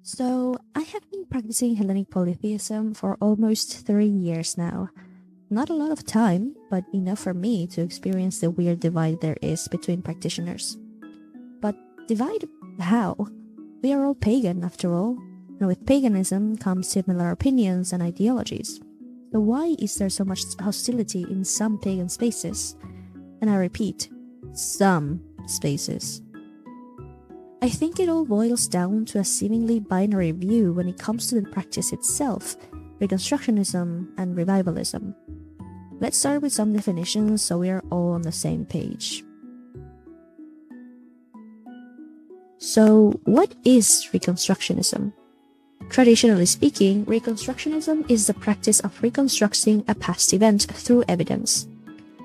So, I have been practicing Hellenic Polytheism for almost 3 years now. Not a lot of time, but enough for me to experience the weird divide there is between practitioners. But divide how? We are all pagan after all, and with paganism comes similar opinions and ideologies. So, why is there so much hostility in some pagan spaces? And I repeat, some spaces. I think it all boils down to a seemingly binary view when it comes to the practice itself, Reconstructionism and Revivalism. Let's start with some definitions so we are all on the same page. So, what is Reconstructionism? Traditionally speaking, Reconstructionism is the practice of reconstructing a past event through evidence.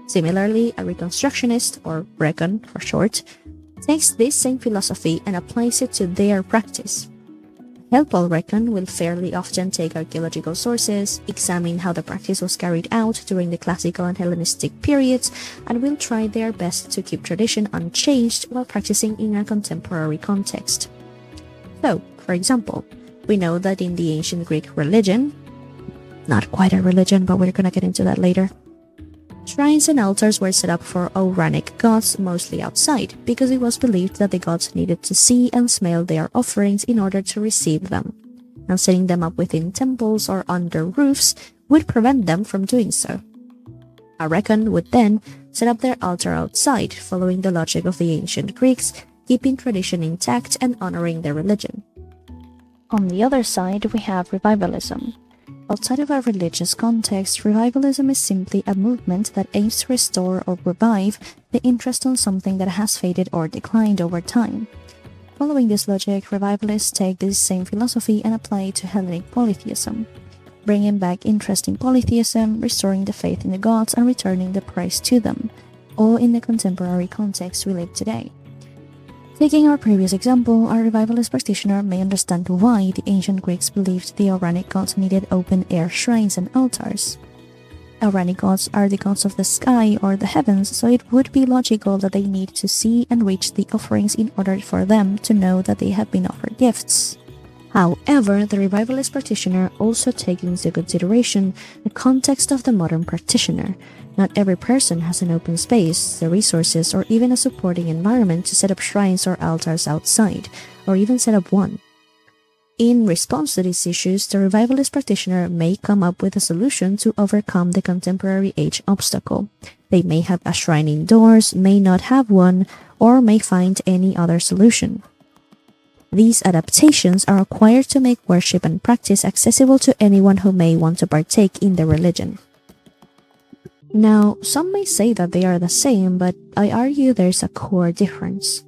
Similarly, a Reconstructionist, or Recon for short, takes this same philosophy and applies it to their practice. HelPol Recon will fairly often take archaeological sources, examine how the practice was carried out during the classical and Hellenistic periods, and will try their best to keep tradition unchanged while practicing in a contemporary context. So, for example, we know that in the ancient Greek religion, not quite a religion, but we're gonna get into that later, shrines and altars were set up for Oranic gods, mostly outside, because it was believed that the gods needed to see and smell their offerings in order to receive them, and setting them up within temples or under roofs would prevent them from doing so. A Recon would then set up their altar outside, following the logic of the ancient Greeks, keeping tradition intact and honoring their religion. On the other side, we have Revivalism. Outside of a religious context, revivalism is simply a movement that aims to restore or revive the interest on something that has faded or declined over time. Following this logic, revivalists take this same philosophy and apply it to Hellenic Polytheism, bringing back interest in polytheism, restoring the faith in the gods, and returning the praise to them, all in the contemporary context we live today. Taking our previous example, a revivalist practitioner may understand why the ancient Greeks believed the Oranic gods needed open-air shrines and altars. Oranic gods are the gods of the sky or the heavens, so it would be logical that they need to see and reach the offerings in order for them to know that they have been offered gifts. However, the revivalist practitioner also takes into consideration the context of the modern practitioner. Not every person has an open space, the resources, or even a supporting environment to set up shrines or altars outside, or even set up one. In response to these issues, the revivalist practitioner may come up with a solution to overcome the contemporary age obstacle. They may have a shrine indoors, may not have one, or may find any other solution. These adaptations are required to make worship and practice accessible to anyone who may want to partake in the religion. Now, some may say that they are the same, but I argue there's a core difference.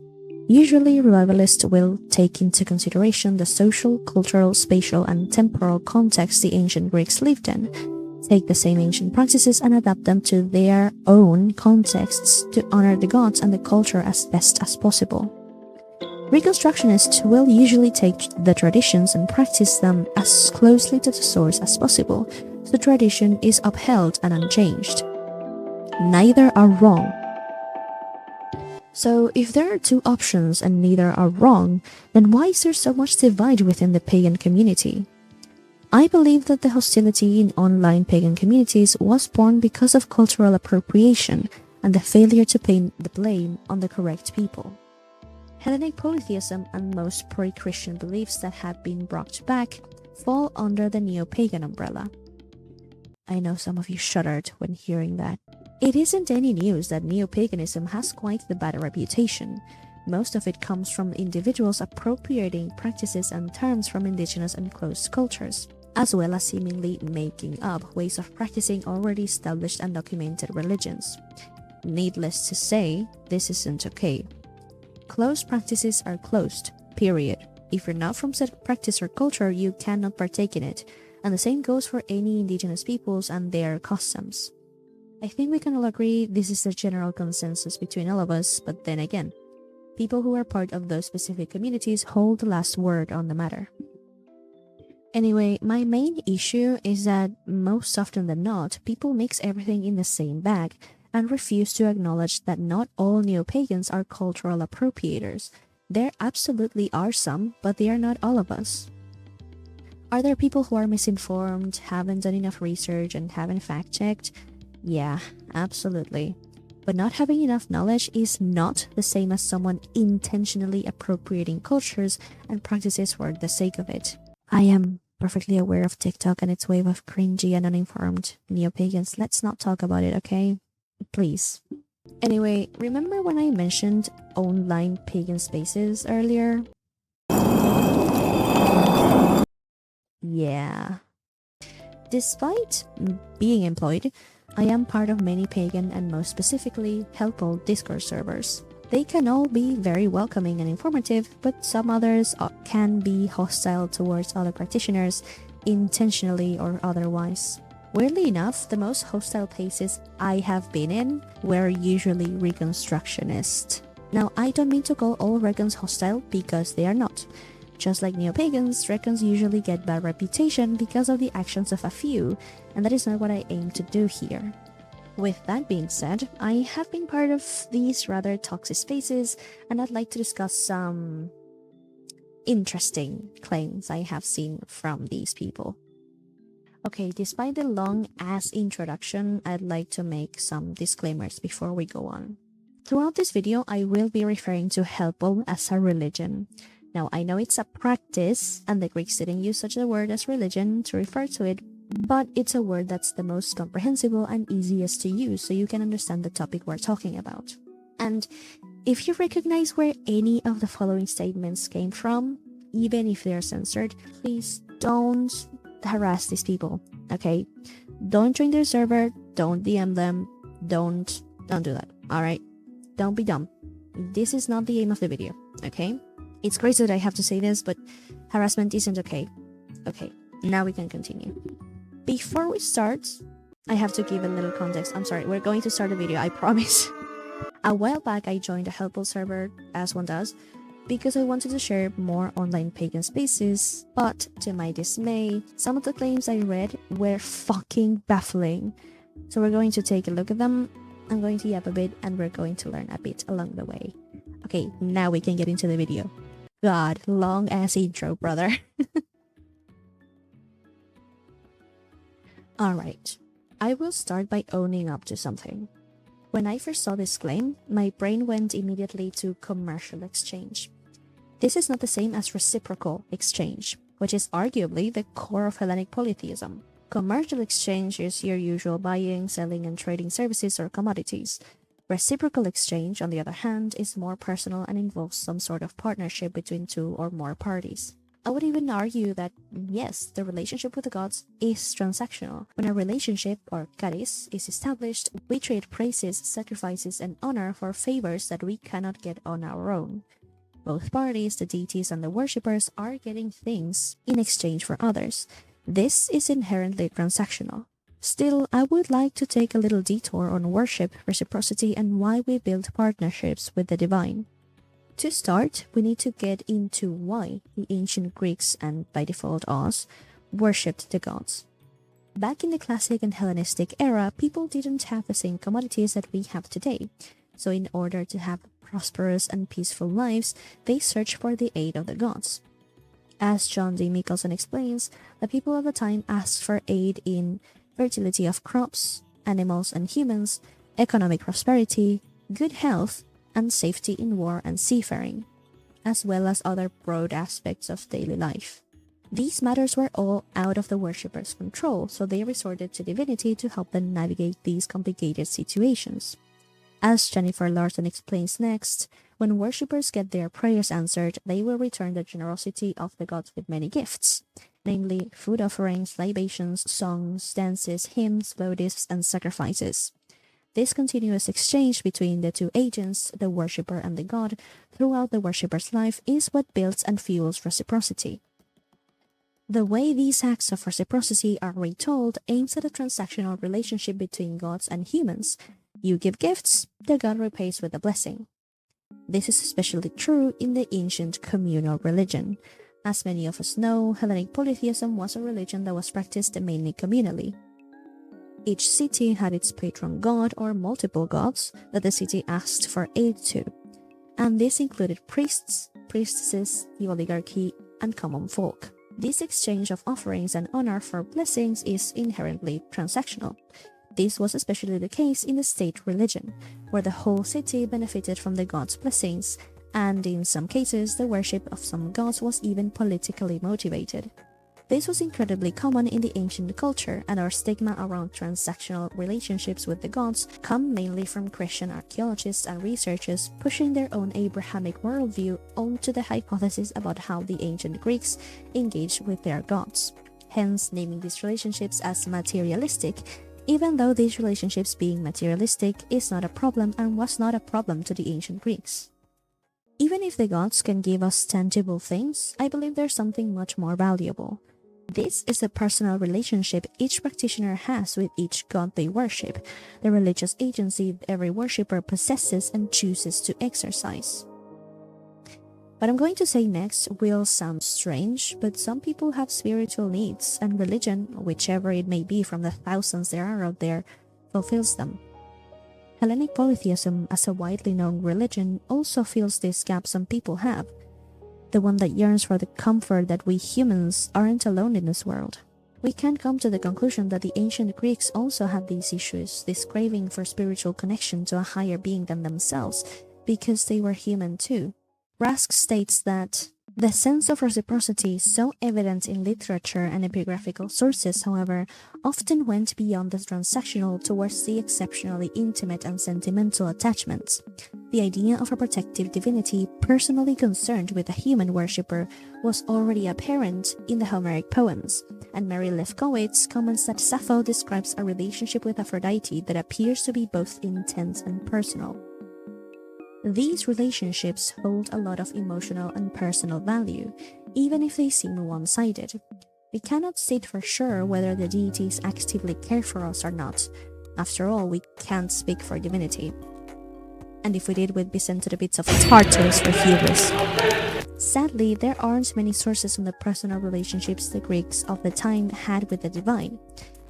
Usually, revivalists will take into consideration the social, cultural, spatial, and temporal context the ancient Greeks lived in, take the same ancient practices and adapt them to their own contexts to honor the gods and the culture as best as possible. Reconstructionists will usually take the traditions and practice them as closely to the source as possible, so tradition is upheld and unchanged. Neither are wrong. So, if there are two options and neither are wrong, then why is there so much divide within the pagan community? I believe that the hostility in online pagan communities was born because of cultural appropriation and the failure to pin the blame on the correct people. Hellenic polytheism and most pre-Christian beliefs that have been brought back fall under the neo-pagan umbrella. I know some of you shuddered when hearing that. It isn't any news that neo-paganism has quite the bad reputation. Most of it comes from individuals appropriating practices and terms from indigenous and closed cultures, as well as seemingly making up ways of practicing already established and documented religions. Needless to say, this isn't okay. Closed practices are closed, period. If you're not from said practice or culture, you cannot partake in it, and the same goes for any indigenous peoples and their customs. I think we can all agree this is the general consensus between all of us, but then again, people who are part of those specific communities hold the last word on the matter. Anyway, my main issue is that most often than not, people mix everything in the same bag and refuse to acknowledge that not all neo-pagans are cultural appropriators. There absolutely are some, but they are not all of us. Are there people who are misinformed, haven't done enough research, and haven't fact-checked? Yeah, absolutely. But not having enough knowledge is not the same as someone intentionally appropriating cultures and practices for the sake of it. I am perfectly aware of TikTok and its wave of cringy and uninformed neo-pagans. Let's not talk about it, okay? Please. Anyway, remember when I mentioned online pagan spaces earlier? Yeah. Despite being employed, I am part of many pagan and most specifically HelPol Discord servers. They can all be very welcoming and informative, but some others can be hostile towards other practitioners, intentionally or otherwise. Weirdly enough, the most hostile places I have been in were usually Reconstructionist. Now, I don't mean to call all Recons hostile because they are not. Just like neo-pagans, Recons usually get bad reputation because of the actions of a few, and that is not what I aim to do here. With that being said, I have been part of these rather toxic spaces, and I'd like to discuss some interesting claims I have seen from these people. Okay, despite the long-ass introduction, I'd like to make some disclaimers before we go on. Throughout this video, I will be referring to HelPol as a religion. Now, I know it's a practice, and the Greeks didn't use such a word as religion to refer to it, but it's a word that's the most comprehensible and easiest to use so you can understand the topic we're talking about. And if you recognize where any of the following statements came from, even if they're censored, please don't harass these people, okay? Don't join their server, don't DM them, don't do that, alright? Don't be dumb. This is not the aim of the video, okay? It's crazy that I have to say this, but harassment isn't okay. Okay, now we can continue. Before we start, I have to give a little context. I'm sorry, we're going to start the video, I promise. A while back, I joined a HelPol server, as one does, because I wanted to share more online pagan spaces, but to my dismay, some of the claims I read were fucking baffling. So we're going to take a look at them, I'm going to yap a bit, and we're going to learn a bit along the way. Okay, now we can get into the video. God, long ass intro, brother. Alright, I will start by owning up to something. When I first saw this claim, my brain went immediately to commercial exchange. This is not the same as reciprocal exchange, which is arguably the core of Hellenic Polytheism. Commercial exchange is your usual buying, selling, and trading services or commodities. Reciprocal exchange, on the other hand, is more personal and involves some sort of partnership between two or more parties. I would even argue that, yes, the relationship with the gods is transactional. When a relationship, or charis, is established, we trade praises, sacrifices, and honor for favors that we cannot get on our own. Both parties, the deities and the worshippers, are getting things in exchange for others. This is inherently transactional. Still, I would like to take a little detour on worship, reciprocity, and why we build partnerships with the divine. To start, we need to get into why the ancient Greeks, and by default us, worshipped the gods. Back in the classic and Hellenistic era, people didn't have the same commodities that we have today. So in order to have prosperous and peaceful lives, they searched for the aid of the gods. As John D. Michelson explains, the people of the time asked for aid in fertility of crops, animals and humans, economic prosperity, good health, and safety in war and seafaring, as well as other broad aspects of daily life. These matters were all out of the worshippers' control, so they resorted to divinity to help them navigate these complicated situations. As Jennifer Larson explains next, when worshippers get their prayers answered, they will return the generosity of the gods with many gifts, namely food offerings, libations, songs, dances, hymns, votives, and sacrifices. This continuous exchange between the two agents, the worshipper and the god, throughout the worshipper's life is what builds and fuels reciprocity. The way these acts of reciprocity are retold aims at a transactional relationship between gods and humans. You give gifts, the god repays with a blessing. This is especially true in the ancient communal religion. As many of us know, Hellenic Polytheism was a religion that was practiced mainly communally. Each city had its patron god or multiple gods that the city asked for aid to, and this included priests, priestesses, the oligarchy, and common folk. This exchange of offerings and honor for blessings is inherently transactional. This was especially the case in the state religion, where the whole city benefited from the god's blessings, and in some cases the worship of some gods was even politically motivated. This was incredibly common in the ancient culture, and our stigma around transactional relationships with the gods come mainly from Christian archaeologists and researchers pushing their own Abrahamic worldview onto the hypothesis about how the ancient Greeks engaged with their gods, hence naming these relationships as materialistic, even though these relationships being materialistic is not a problem and was not a problem to the ancient Greeks. Even if the gods can give us tangible things, I believe there's something much more valuable. This is the personal relationship each practitioner has with each god they worship, the religious agency every worshipper possesses and chooses to exercise. What I'm going to say next will sound strange, but some people have spiritual needs, and religion, whichever it may be from the thousands there are out there, fulfills them. Hellenic Polytheism, as a widely known religion, also fills this gap some people have, the one that yearns for the comfort that we humans aren't alone in this world. We can come to the conclusion that the ancient Greeks also had these issues, this craving for spiritual connection to a higher being than themselves, because they were human too. Rask states that the sense of reciprocity, so evident in literature and epigraphical sources, however, often went beyond the transactional towards the exceptionally intimate and sentimental attachments. The idea of a protective divinity personally concerned with a human worshipper was already apparent in the Homeric poems, and Mary Lefkowitz comments that Sappho describes a relationship with Aphrodite that appears to be both intense and personal. These relationships hold a lot of emotional and personal value, even if they seem one-sided. We cannot state for sure whether the deities actively care for us or not. After all, we can't speak for divinity. And if we did, we'd be sent to the pits of Tartarus for hubris. Sadly, there aren't many sources on the personal relationships the Greeks of the time had with the divine.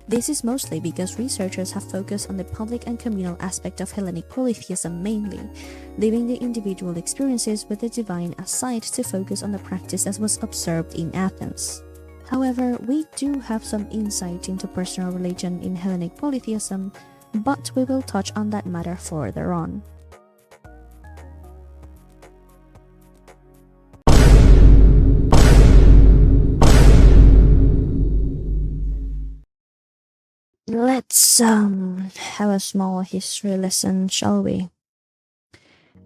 This is mostly because researchers have focused on the public and communal aspect of Hellenic polytheism mainly, leaving the individual experiences with the divine aside to focus on the practice as was observed in Athens. However, we do have some insight into personal religion in Hellenic polytheism, but we will touch on that matter further on. Let's have a small history lesson, shall we?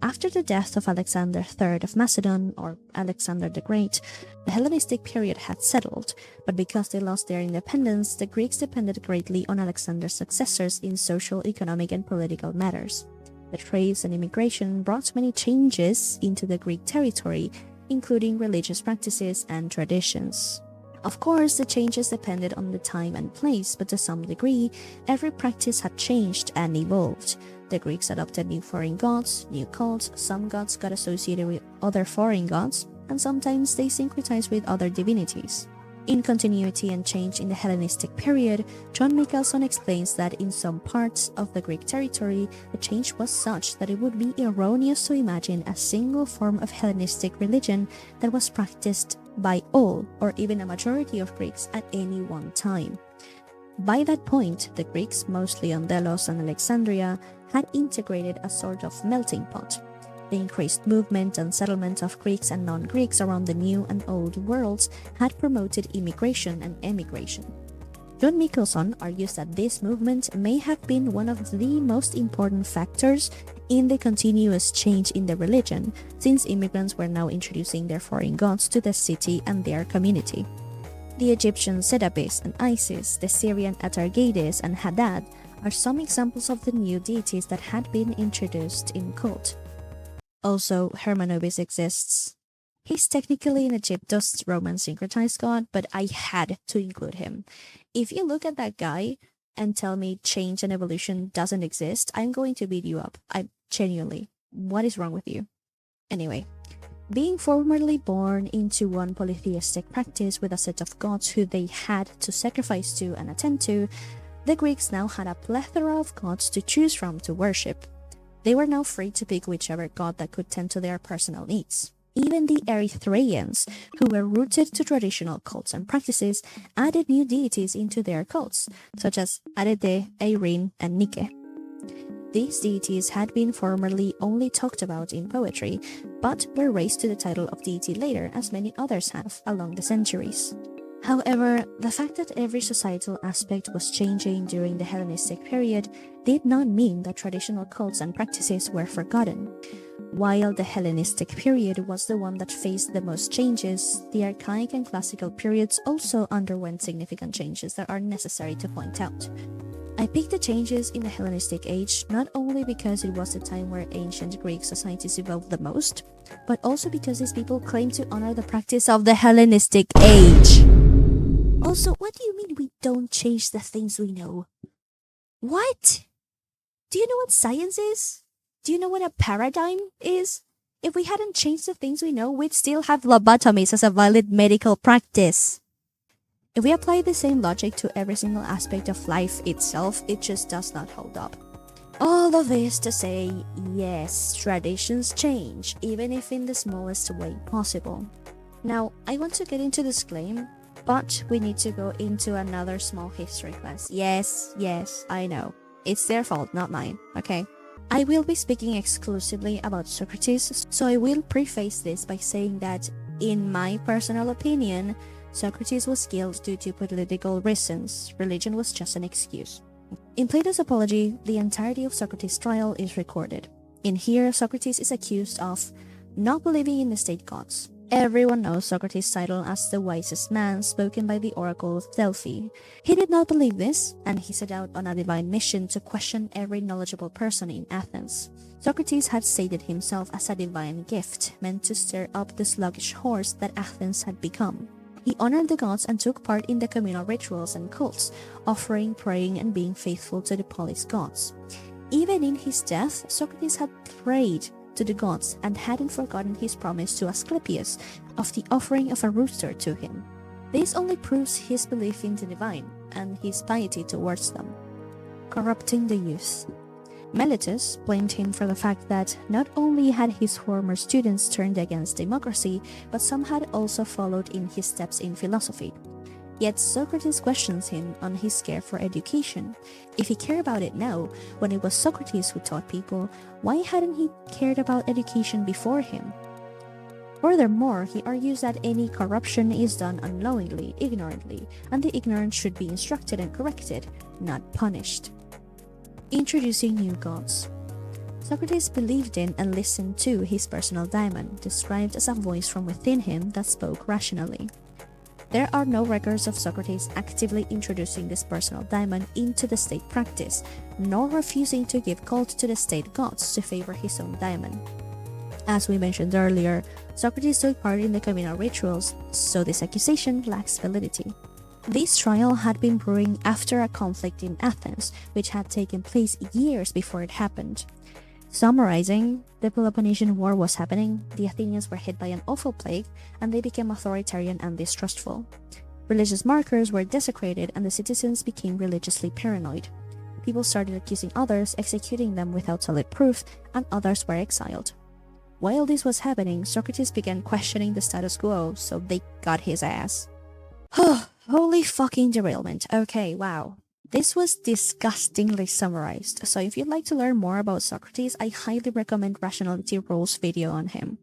After the death of Alexander III of Macedon, or Alexander the Great, the Hellenistic period had settled, but because they lost their independence, the Greeks depended greatly on Alexander's successors in social, economic, and political matters. The trades and immigration brought many changes into the Greek territory, including religious practices and traditions. Of course, the changes depended on the time and place, but to some degree, every practice had changed and evolved. The Greeks adopted new foreign gods, new cults, some gods got associated with other foreign gods, and sometimes they syncretized with other divinities. In Continuity and Change in the Hellenistic Period, John Michelson explains that in some parts of the Greek territory, the change was such that it would be erroneous to imagine a single form of Hellenistic religion that was practiced by all, or even a majority of Greeks at any one time. By that point, the Greeks, mostly on Delos and Alexandria, had integrated a sort of melting pot. The increased movement and settlement of Greeks and non-Greeks around the New and Old worlds had promoted immigration and emigration. John Michelson argues that this movement may have been one of the most important factors in the continuous change in the religion, since immigrants were now introducing their foreign gods to the city and their community. The Egyptian Serapis and Isis, the Syrian Atargates and Hadad are some examples of the new deities that had been introduced in cult. Also, Hermanubis exists. He's technically an Egypt's Roman syncretized god, but I had to include him. If you look at that guy and tell me change and evolution doesn't exist, I'm going to beat you up. I genuinely. What is wrong with you? Anyway, being formerly born into one polytheistic practice with a set of gods who they had to sacrifice to and attend to, the Greeks now had a plethora of gods to choose from to worship. They were now free to pick whichever god that could tend to their personal needs. Even the Erythraeans, who were rooted to traditional cults and practices, added new deities into their cults, such as Arete, Eirene, and Nike. These deities had been formerly only talked about in poetry, but were raised to the title of deity later, as many others have along the centuries. However, the fact that every societal aspect was changing during the Hellenistic period did not mean that traditional cults and practices were forgotten. While the Hellenistic period was the one that faced the most changes, the archaic and classical periods also underwent significant changes that are necessary to point out. I picked the changes in the Hellenistic age not only because it was the time where ancient Greek societies evolved the most, but also because these people claim to honor the practice of the Hellenistic age. Also, what do you mean we don't change the things we know? What? Do you know what science is? Do you know what a paradigm is? If we hadn't changed the things we know, we'd still have lobotomies as a valid medical practice. If we apply the same logic to every single aspect of life itself, it just does not hold up. All of this to say, yes, traditions change, even if in the smallest way possible. Now, I want to get into this claim, but we need to go into another small history class. Yes, I know. It's their fault, not mine, okay? I will be speaking exclusively about Socrates, so I will preface this by saying that, in my personal opinion, Socrates was killed due to political reasons. Religion was just an excuse. In Plato's Apology, the entirety of Socrates' trial is recorded. In here, Socrates is accused of not believing in the state gods. Everyone knows Socrates' title as the wisest man spoken by the oracle of Delphi. He did not believe this, and he set out on a divine mission to question every knowledgeable person in Athens. Socrates had stated himself as a divine gift, meant to stir up the sluggish horse that Athens had become. He honored the gods and took part in the communal rituals and cults, offering, praying, and being faithful to the polis gods. Even in his death, Socrates had prayed to the gods and hadn't forgotten his promise to Asclepius of the offering of a rooster to him. This only proves his belief in the divine and his piety towards them. Corrupting the youth. Meletus blamed him for the fact that not only had his former students turned against democracy, but some had also followed in his steps in philosophy. Yet Socrates questions him on his care for education. If he cared about it now, when it was Socrates who taught people, why hadn't he cared about education before him? Furthermore, he argues that any corruption is done unknowingly, ignorantly, and the ignorant should be instructed and corrected, not punished. Introducing new gods. Socrates believed in and listened to his personal daimon, described as a voice from within him that spoke rationally. There are no records of Socrates actively introducing this personal daimon into the state practice, nor refusing to give cult to the state gods to favor his own daimon. As we mentioned earlier, Socrates took part in the communal rituals, so this accusation lacks validity. This trial had been brewing after a conflict in Athens, which had taken place years before it happened. Summarizing, the Peloponnesian War was happening, the Athenians were hit by an awful plague, and they became authoritarian and distrustful. Religious markers were desecrated and the citizens became religiously paranoid. People started accusing others, executing them without solid proof, and others were exiled. While this was happening, Socrates began questioning the status quo, so they got his ass. Holy fucking derailment. Okay, wow. This was disgustingly summarized, so if you'd like to learn more about Socrates, I highly recommend Rationality Rules video on him.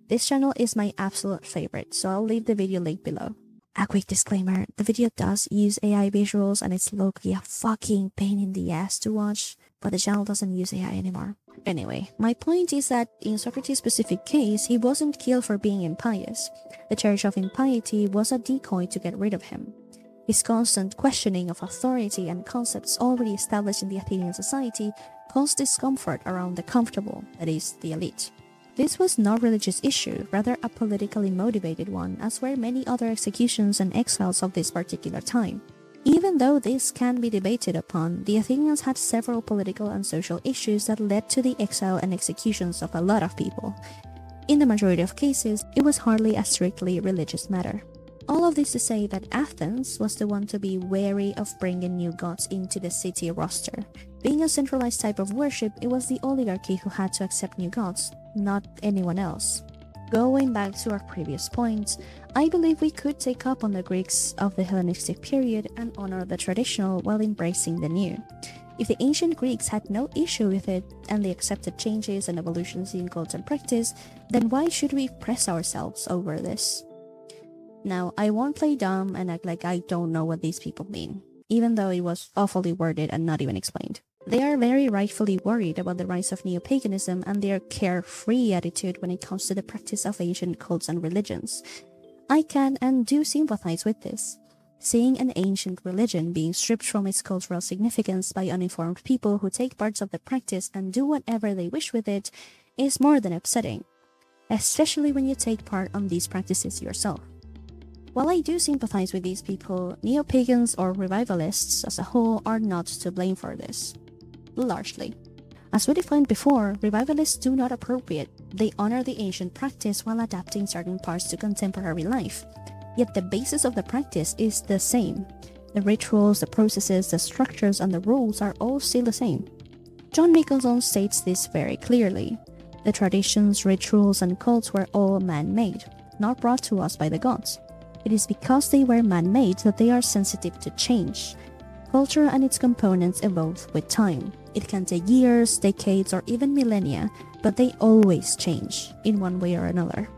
This channel is my absolute favorite, so I'll leave the video link below. A quick disclaimer, the video does use AI visuals and it's low-key a fucking pain in the ass to watch, but the channel doesn't use AI anymore. Anyway, my point is that in Socrates' specific case, he wasn't killed for being impious. The charge of impiety was a decoy to get rid of him. His constant questioning of authority and concepts already established in the Athenian society caused discomfort around the comfortable, that is, the elite. This was not a religious issue, rather a politically motivated one, as were many other executions and exiles of this particular time. Even though this can be debated upon, the Athenians had several political and social issues that led to the exile and executions of a lot of people. In the majority of cases, it was hardly a strictly religious matter. All of this to say that Athens was the one to be wary of bringing new gods into the city roster. Being a centralized type of worship, it was the oligarchy who had to accept new gods, not anyone else. Going back to our previous points, I believe we could take up on the Greeks of the Hellenistic period and honor the traditional while embracing the new. If the ancient Greeks had no issue with it and they accepted changes and evolutions in cults and practice, then why should we press ourselves over this? Now, I won't play dumb and act like I don't know what these people mean, even though it was awfully worded and not even explained. They are very rightfully worried about the rise of neo-paganism and their carefree attitude when it comes to the practice of ancient cults and religions. I can and do sympathize with this. Seeing an ancient religion being stripped from its cultural significance by uninformed people who take parts of the practice and do whatever they wish with it is more than upsetting, especially when you take part on these practices yourself. While I do sympathize with these people, neo-pagans or revivalists as a whole are not to blame for this. Largely. As we defined before, revivalists do not appropriate. They honor the ancient practice while adapting certain parts to contemporary life. Yet the basis of the practice is the same. The rituals, the processes, the structures, and the rules are all still the same. John Nicholson states this very clearly. The traditions, rituals, and cults were all man-made, not brought to us by the gods. It is because they were man-made that they are sensitive to change. Culture and its components evolve with time. It can take years, decades, or even millennia, but they always change, in one way or another.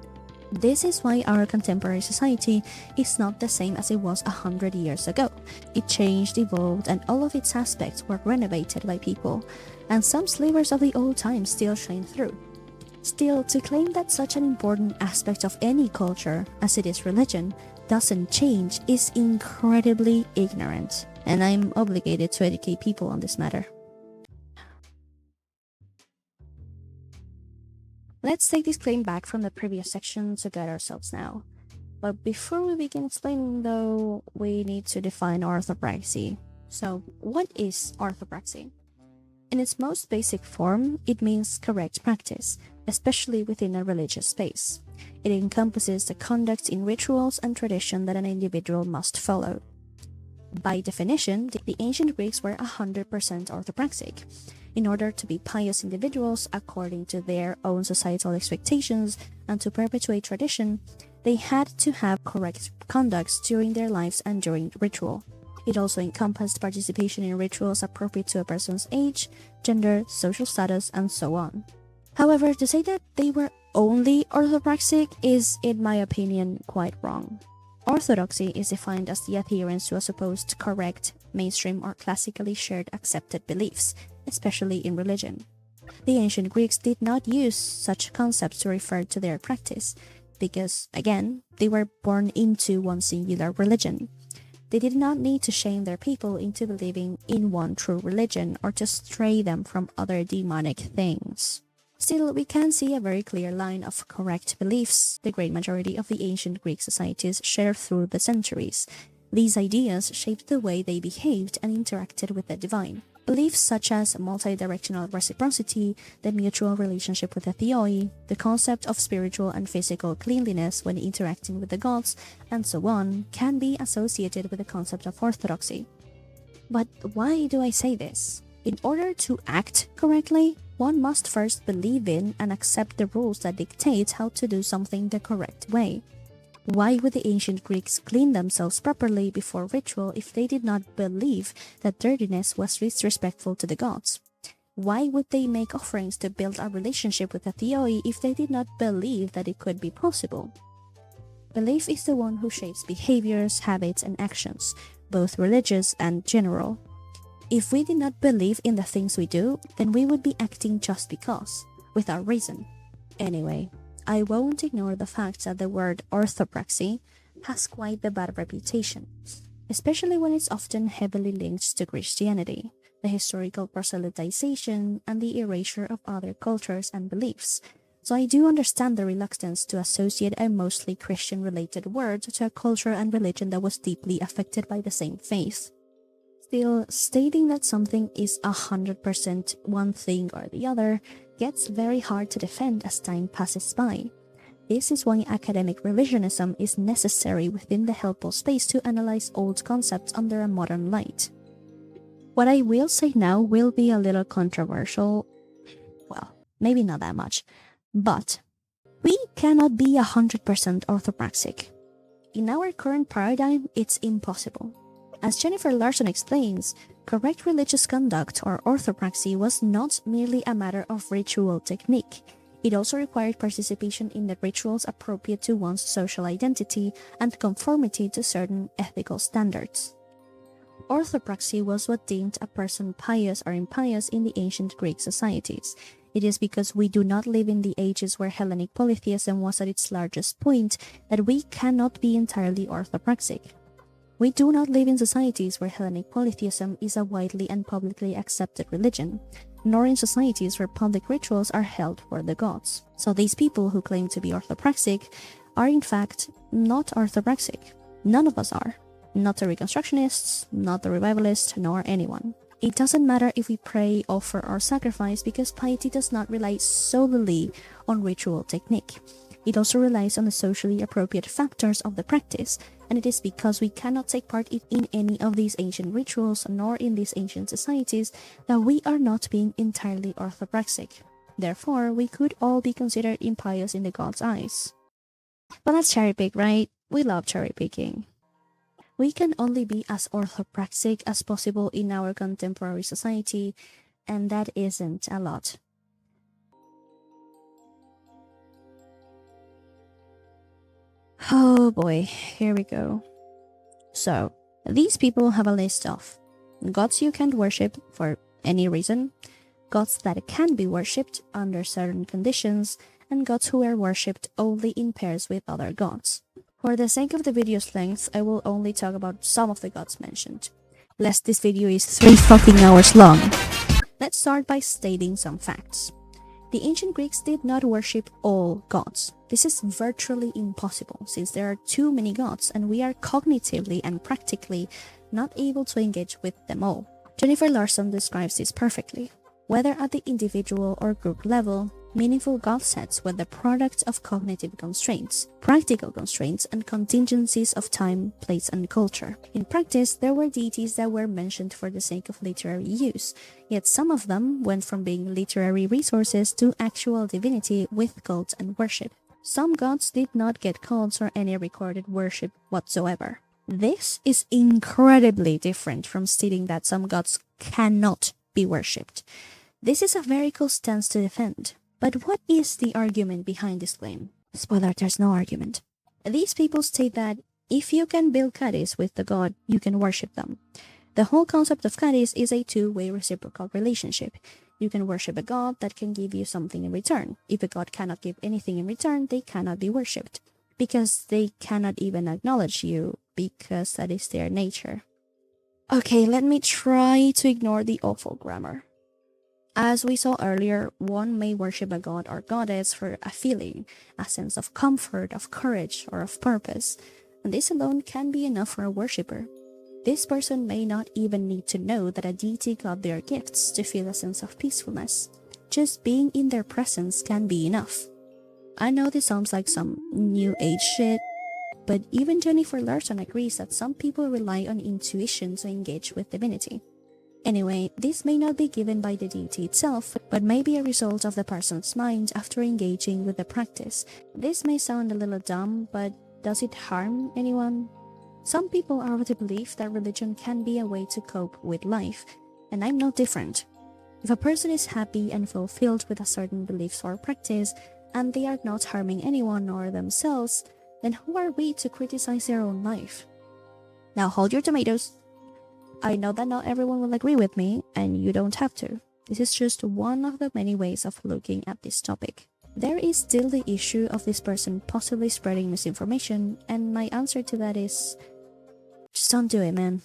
This is why our contemporary society is not the same as it was 100 years ago. It changed, evolved, and all of its aspects were renovated by people, and some slavers of the old times still shine through. Still, to claim that such an important aspect of any culture, as it is religion, doesn't change is incredibly ignorant, and I'm obligated to educate people on this matter. Let's take this claim back from the previous section to guide ourselves now. But before we begin explaining though, we need to define orthopraxy. So, what is orthopraxy? In its most basic form, it means correct practice, especially within a religious space. It encompasses the conduct in rituals and tradition that an individual must follow. By definition, the ancient Greeks were 100% orthopraxic. In order to be pious individuals according to their own societal expectations and to perpetuate tradition, they had to have correct conducts during their lives and during ritual. It also encompassed participation in rituals appropriate to a person's age, gender, social status, and so on. However, to say that they were only orthopraxic is, in my opinion, quite wrong. Orthodoxy is defined as the adherence to a supposed correct, mainstream, or classically shared accepted beliefs, especially in religion. The ancient Greeks did not use such concepts to refer to their practice, because, again, they were born into one singular religion. They did not need to shame their people into believing in one true religion or to stray them from other demonic things. Still, we can see a very clear line of correct beliefs the great majority of the ancient Greek societies shared through the centuries. These ideas shaped the way they behaved and interacted with the divine. Beliefs such as multi-directional reciprocity, the mutual relationship with the theoi, the concept of spiritual and physical cleanliness when interacting with the gods, and so on, can be associated with the concept of orthodoxy. But why do I say this? In order to act correctly, one must first believe in and accept the rules that dictate how to do something the correct way. Why would the ancient Greeks clean themselves properly before ritual if they did not believe that dirtiness was disrespectful to the gods? Why would they make offerings to build a relationship with the theoi if they did not believe that it could be possible? Belief is the one who shapes behaviors, habits, and actions, both religious and general. If we did not believe in the things we do, then we would be acting just because, without reason. Anyway, I won't ignore the fact that the word orthopraxy has quite the bad reputation, especially when it's often heavily linked to Christianity, the historical proselytization, and the erasure of other cultures and beliefs. So I do understand the reluctance to associate a mostly Christian-related word to a culture and religion that was deeply affected by the same faith. Still, stating that something is 100% one thing or the other gets very hard to defend as time passes by. This is why academic revisionism is necessary within the HelPol space to analyze old concepts under a modern light. What I will say now will be a little controversial. Well, maybe not that much, but We cannot be 100% orthopraxic. In our current paradigm, it's impossible. As Jennifer Larson explains, correct religious conduct or orthopraxy was not merely a matter of ritual technique. It also required participation in the rituals appropriate to one's social identity and conformity to certain ethical standards. Orthopraxy was what deemed a person pious or impious in the ancient Greek societies. It is because we do not live in the ages where Hellenic Polytheism was at its largest point that we cannot be entirely orthopraxic. We do not live in societies where Hellenic Polytheism is a widely and publicly accepted religion, nor in societies where public rituals are held for the gods. So these people who claim to be orthopraxic are in fact not orthopraxic. None of us are. Not the Reconstructionists, not the Revivalists, nor anyone. It doesn't matter if we pray, offer, or sacrifice because piety does not rely solely on ritual technique. It also relies on the socially appropriate factors of the practice, and it is because we cannot take part in any of these ancient rituals nor in these ancient societies that we are not being entirely orthopraxic. Therefore, we could all be considered impious in the God's eyes. But that's cherry pick, right? We love cherry picking. We can only be as orthopraxic as possible in our contemporary society, and that isn't a lot. Oh boy, here we go. So, these people have a list of gods you can't worship for any reason, gods that can be worshipped under certain conditions, and gods who are worshipped only in pairs with other gods. For the sake of the video's length, I will only talk about some of the gods mentioned, lest this video is 3 fucking hours long. Let's start by stating some facts. The ancient Greeks did not worship all gods. This is virtually impossible since there are too many gods and we are cognitively and practically not able to engage with them all. Jennifer Larson describes this perfectly. Whether at the individual or group level, meaningful god sets were the product of cognitive constraints, practical constraints, and contingencies of time, place, and culture. In practice, there were deities that were mentioned for the sake of literary use, yet some of them went from being literary resources to actual divinity with cult and worship. Some gods did not get cults or any recorded worship whatsoever. This is incredibly different from stating that some gods cannot be worshipped. This is a very cool stance to defend. But what is the argument behind this claim? Spoiler, there's no argument. These people state that if you can build caddies with the god, you can worship them. The whole concept of caddies is a two-way reciprocal relationship. You can worship a god that can give you something in return. If a god cannot give anything in return, they cannot be worshipped, because they cannot even acknowledge you, because that is their nature. Okay, let me try to ignore the awful grammar. As we saw earlier, one may worship a god or goddess for a feeling, a sense of comfort, of courage, or of purpose, and this alone can be enough for a worshipper. This person may not even need to know that a deity got their gifts to feel a sense of peacefulness. Just being in their presence can be enough. I know this sounds like some new age shit, but even Jennifer Larson agrees that some people rely on intuition to engage with divinity. Anyway, this may not be given by the deity itself, but may be a result of the person's mind after engaging with the practice. This may sound a little dumb, but does it harm anyone? Some people are of the belief that religion can be a way to cope with life, and I'm no different. If a person is happy and fulfilled with a certain belief or practice, and they are not harming anyone or themselves, then who are we to criticize their own life? Now hold your tomatoes. I know that not everyone will agree with me, and you don't have to. This is just one of the many ways of looking at this topic. There is still the issue of this person possibly spreading misinformation, and my answer to that is, just don't do it, man.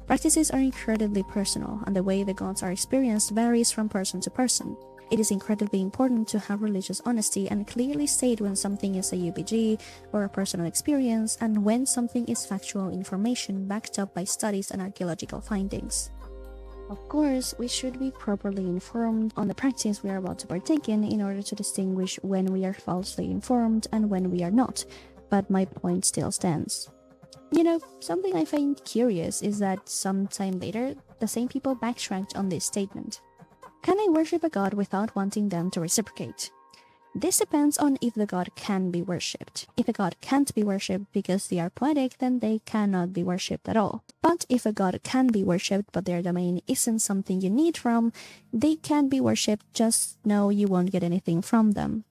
Practices are incredibly personal, and the way the gods are experienced varies from person to person. It is incredibly important to have religious honesty and clearly state when something is a UBG or a personal experience and when something is factual information backed up by studies and archaeological findings. Of course, we should be properly informed on the practice we are about to partake in order to distinguish when we are falsely informed and when we are not, but my point still stands. You know, something I find curious is that sometime later, the same people backtracked on this statement. Can I worship a god without wanting them to reciprocate? This depends on if the god can be worshipped. If a god can't be worshipped because they are poetic, then they cannot be worshipped at all. But if a god can be worshipped but their domain isn't something you need from, they can be worshipped, just know you won't get anything from them.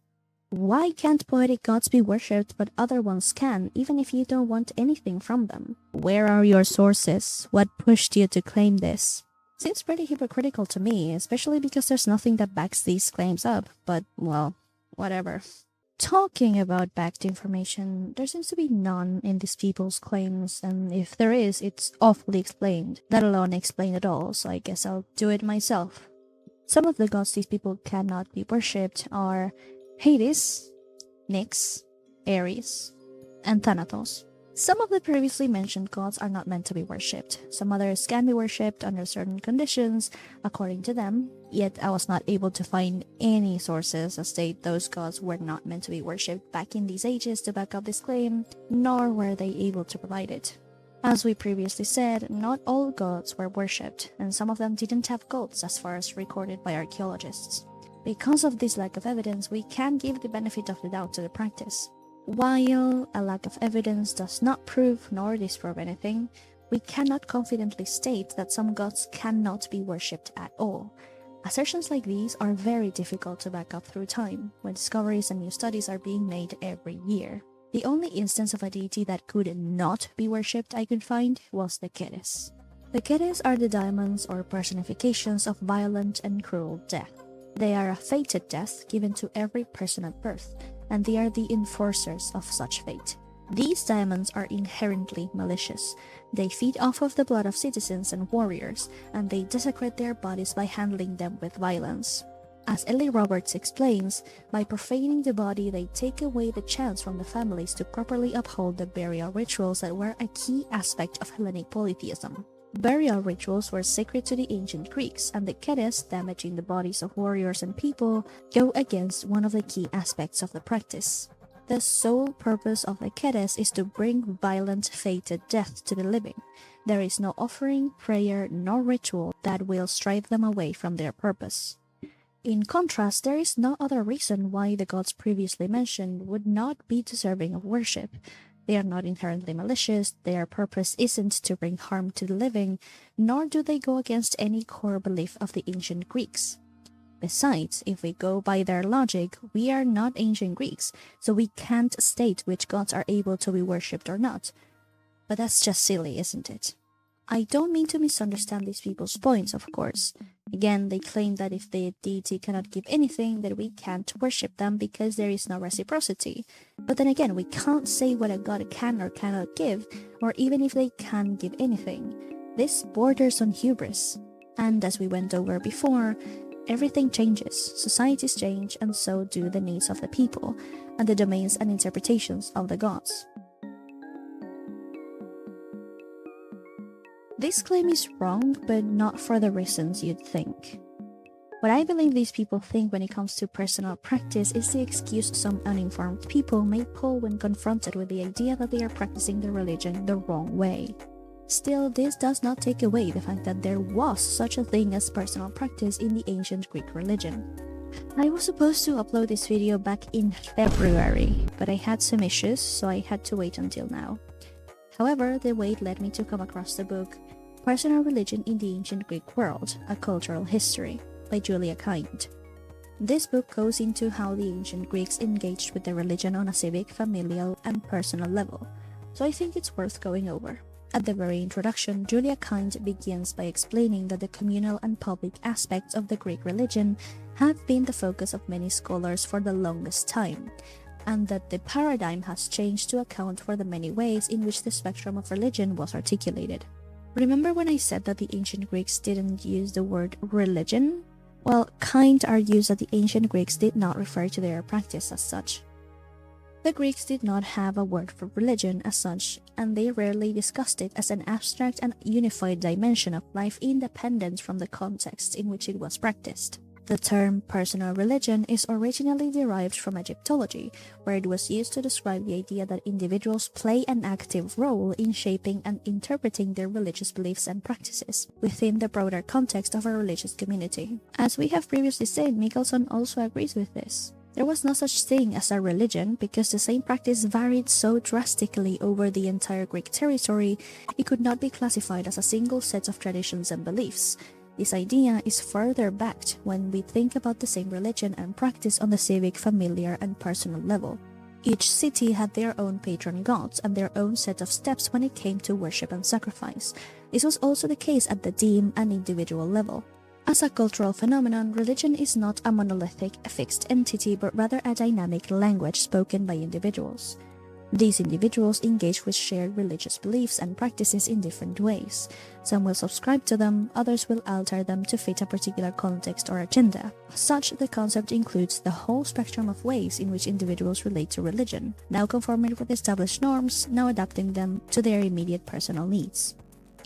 Why can't poetic gods be worshipped but other ones can, even if you don't want anything from them? Where are your sources? What pushed you to claim this? Seems pretty hypocritical to me, especially because there's nothing that backs these claims up, but, well, whatever. Talking about backed information, there seems to be none in these people's claims, and if there is, it's awfully explained, let alone explained at all, so I guess I'll do it myself. Some of the gods these people cannot be worshipped are Hades, Nyx, Ares, and Thanatos. Some of the previously mentioned gods are not meant to be worshipped. Some others can be worshipped under certain conditions, according to them, yet I was not able to find any sources that state those gods were not meant to be worshipped back in these ages to back up this claim, nor were they able to provide it. As we previously said, not all gods were worshipped, and some of them didn't have gods as far as recorded by archaeologists. Because of this lack of evidence, we can give the benefit of the doubt to the practice. While a lack of evidence does not prove nor disprove anything, we cannot confidently state that some gods cannot be worshipped at all. Assertions like these are very difficult to back up through time, when discoveries and new studies are being made every year. The only instance of a deity that could not be worshipped I could find was the Keres. The Keres are the daemons or personifications of violent and cruel death. They are a fated death given to every person at birth, and they are the enforcers of such fate. These daemons are inherently malicious. They feed off of the blood of citizens and warriors, and they desecrate their bodies by handling them with violence. As Ellie Roberts explains, by profaning the body, they take away the chance from the families to properly uphold the burial rituals that were a key aspect of Hellenic Polytheism. Burial rituals were sacred to the ancient Greeks, and the Keres, damaging the bodies of warriors and people, go against one of the key aspects of the practice. The sole purpose of the Keres is to bring violent, fated death to the living. There is no offering, prayer, nor ritual that will strive them away from their purpose. In contrast, there is no other reason why the gods previously mentioned would not be deserving of worship. They are not inherently malicious, their purpose isn't to bring harm to the living, nor do they go against any core belief of the ancient Greeks. Besides, if we go by their logic, we are not ancient Greeks, so we can't state which gods are able to be worshipped or not. But that's just silly, isn't it? I don't mean to misunderstand these people's points, of course. Again, they claim that if the deity cannot give anything, then we can't worship them because there is no reciprocity. But then again, we can't say what a god can or cannot give, or even if they can give anything. This borders on hubris. And as we went over before, everything changes, societies change, and so do the needs of the people, and the domains and interpretations of the gods. This claim is wrong, but not for the reasons you'd think. What I believe these people think when it comes to personal practice is the excuse some uninformed people may pull when confronted with the idea that they are practicing their religion the wrong way. Still, this does not take away the fact that there was such a thing as personal practice in the ancient Greek religion. I was supposed to upload this video back in February, but I had some issues, so I had to wait until now. However, the wait led me to come across the book Personal Religion in the Ancient Greek World, A Cultural History by Julia Kind. This book goes into how the ancient Greeks engaged with their religion on a civic, familial, and personal level, so I think it's worth going over. At the very introduction, Julia Kind begins by explaining that the communal and public aspects of the Greek religion have been the focus of many scholars for the longest time, and that the paradigm has changed to account for the many ways in which the spectrum of religion was articulated. Remember when I said that the ancient Greeks didn't use the word religion? Well, Kind argues that the ancient Greeks did not refer to their practice as such. The Greeks did not have a word for religion as such, and they rarely discussed it as an abstract and unified dimension of life independent from the context in which it was practiced. The term personal religion is originally derived from Egyptology, where it was used to describe the idea that individuals play an active role in shaping and interpreting their religious beliefs and practices within the broader context of a religious community. As we have previously said, Michelson also agrees with this. There was no such thing as a religion because the same practice varied so drastically over the entire Greek territory, it could not be classified as a single set of traditions and beliefs. This idea is further backed when we think about the same religion and practice on the civic, familiar, and personal level. Each city had their own patron gods and their own set of steps when it came to worship and sacrifice. This was also the case at the deme and individual level. As a cultural phenomenon, religion is not a monolithic, fixed entity, but rather a dynamic language spoken by individuals. These individuals engage with shared religious beliefs and practices in different ways. Some will subscribe to them, others will alter them to fit a particular context or agenda. As such, the concept includes the whole spectrum of ways in which individuals relate to religion, now conforming with established norms, now adapting them to their immediate personal needs.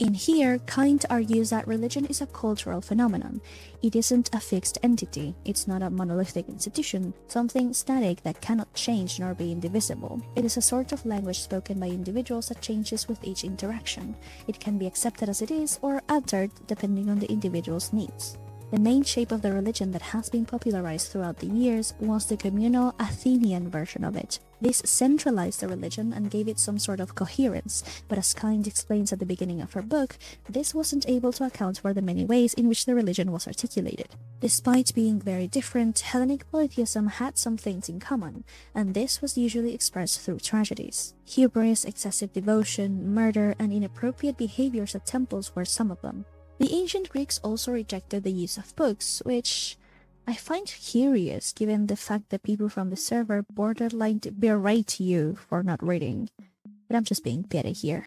In here, Kant argues that religion is a cultural phenomenon. It isn't a fixed entity, it's not a monolithic institution, something static that cannot change nor be indivisible. It is a sort of language spoken by individuals that changes with each interaction. It can be accepted as it is or altered depending on the individual's needs. The main shape of the religion that has been popularized throughout the years was the communal Athenian version of it. This centralized the religion and gave it some sort of coherence, but as Kind explains at the beginning of her book, this wasn't able to account for the many ways in which the religion was articulated. Despite being very different, Hellenic Polytheism had some things in common, and this was usually expressed through tragedies. Hubris, excessive devotion, murder, and inappropriate behaviors at temples were some of them. The ancient Greeks also rejected the use of books, which I find curious given the fact that people from the server borderline berate you for not reading. But I'm just being petty here.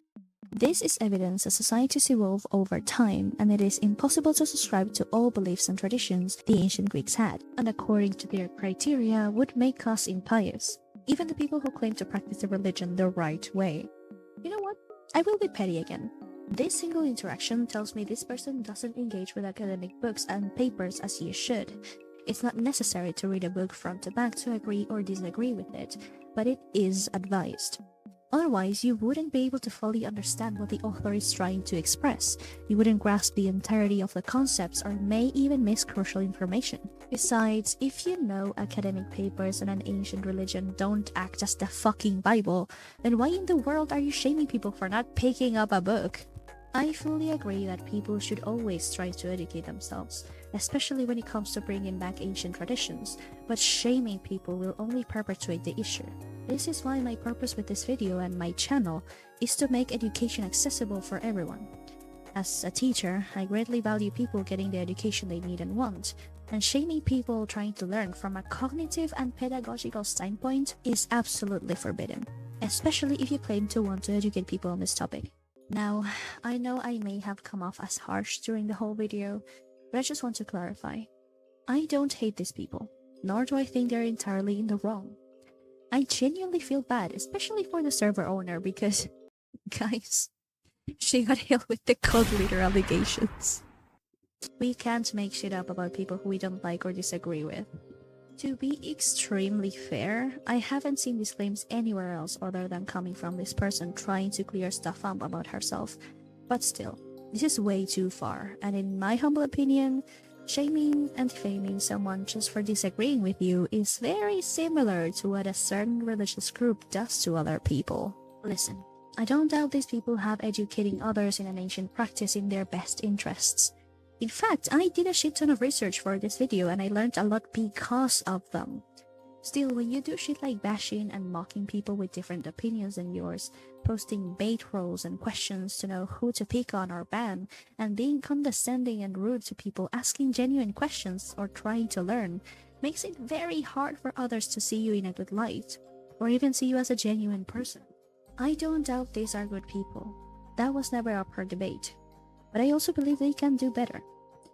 This is evidence that societies evolve over time, and it is impossible to subscribe to all beliefs and traditions the ancient Greeks had, and according to their criteria would make us impious, even the people who claim to practice the religion the right way. You know what? I will be petty again. This single interaction tells me this person doesn't engage with academic books and papers as you should. It's not necessary to read a book front to back to agree or disagree with it, but it is advised. Otherwise, you wouldn't be able to fully understand what the author is trying to express. You wouldn't grasp the entirety of the concepts or may even miss crucial information. Besides, if you know academic papers and an ancient religion don't act as the fucking Bible, then why in the world are you shaming people for not picking up a book? I fully agree that people should always try to educate themselves, especially when it comes to bringing back ancient traditions, but shaming people will only perpetuate the issue. This is why my purpose with this video and my channel is to make education accessible for everyone. As a teacher, I greatly value people getting the education they need and want, and shaming people trying to learn from a cognitive and pedagogical standpoint is absolutely forbidden, especially if you claim to want to educate people on this topic. Now, I know I may have come off as harsh during the whole video, but I just want to clarify. I don't hate these people, nor do I think they're entirely in the wrong. I genuinely feel bad, especially for the server owner, because, guys, she got hit with the cult leader allegations. We can't make shit up about people who we don't like or disagree with. To be extremely fair, I haven't seen these claims anywhere else other than coming from this person trying to clear stuff up about herself. But still, this is way too far, and in my humble opinion, shaming and defaming someone just for disagreeing with you is very similar to what a certain religious group does to other people. Listen, I don't doubt these people have educating others in an ancient practice in their best interests. In fact, I did a shit ton of research for this video and I learned a lot because of them. Still, when you do shit like bashing and mocking people with different opinions than yours, posting bait rolls and questions to know who to pick on or ban, and being condescending and rude to people asking genuine questions or trying to learn, makes it very hard for others to see you in a good light, or even see you as a genuine person. I don't doubt these are good people. That was never up for debate. But I also believe they can do better.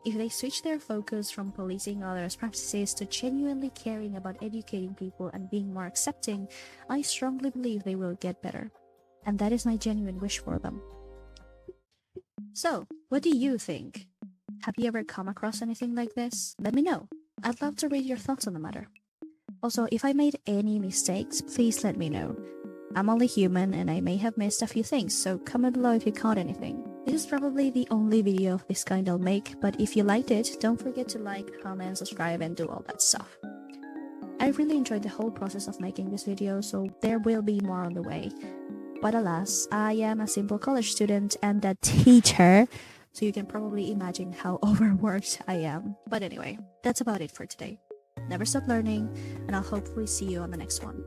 If they switch their focus from policing others' practices to genuinely caring about educating people and being more accepting, I strongly believe they will get better. And that is my genuine wish for them. So, what do you think? Have you ever come across anything like this? Let me know. I'd love to read your thoughts on the matter. Also, if I made any mistakes, please let me know. I'm only human and I may have missed a few things, so comment below if you caught anything. This is probably the only video of this kind I'll make, but if you liked it, don't forget to like, comment, subscribe, and do all that stuff. I really enjoyed the whole process of making this video, so there will be more on the way. But alas, I am a simple college student and a teacher, so you can probably imagine how overworked I am. But anyway, that's about it for today. Never stop learning, and I'll hopefully see you on the next one.